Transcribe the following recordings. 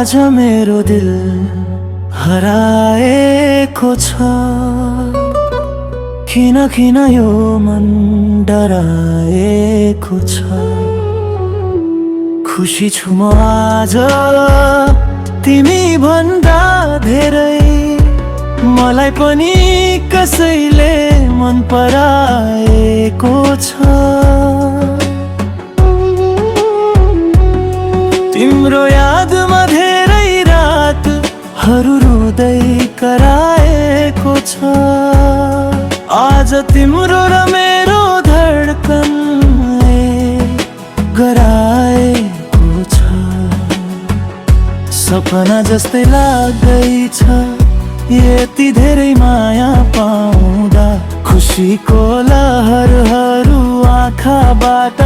आज मेरो दिल हराएको छ। किन किन यो मन डराएको छ। खुसी छु म आज तिमी भन्दा धेरै, मलाई पनि कसैले मन पराएको छ। तिम्रो यादमा धेरै रातहरू रुँदै कराएको छ। आज तिम्रो र मेरो धड्कनले गराएको छ। सपना जस्तै लाग्दैछ यति धेरै माया पाउँदा। खुसीको लहरहरू आँखाबाट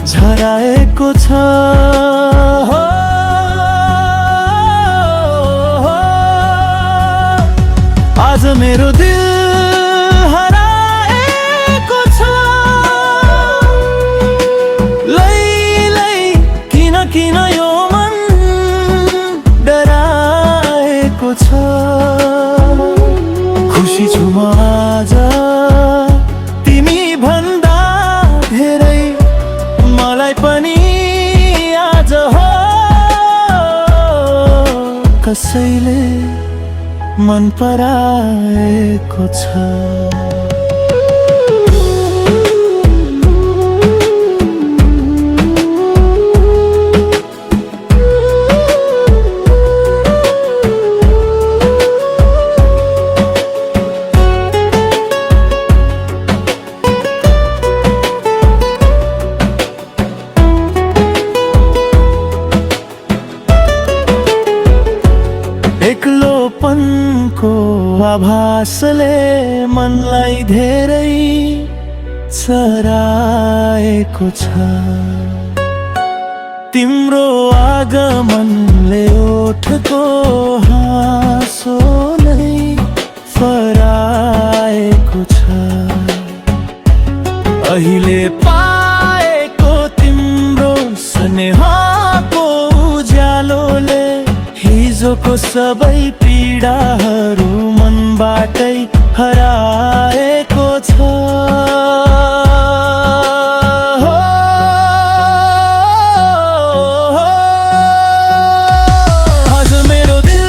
झराएको छ। आज मेरो दिल हराएको छ। लै किन किन यो मन डराएको छ। खुसी छु म आज तिमी भन्दा धेरै, मलाई पनि आज हो कसैले मन पराएको छ। एक्लोपनको आभासले मनलाई धेरै चराएको छ। तिम्रो आगमनले ओठको हाँसो नै फराएको छ। अहिले पाएको तिम्रो स्नेहको उज्यालोले हिजोको सबै पीडाहरू मनबाटै हराएको छ। आज मेरो दिल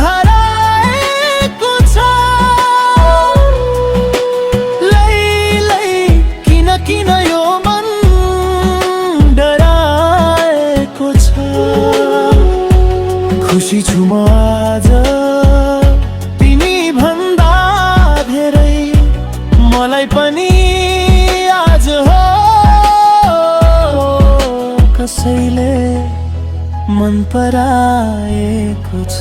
हराएको छ। लै किन किन यो मन डराएको छ। खुसी छु म आज तिमी भन्दा धेरै, मलाई पनि आज हो कसैले मन पराएको छ।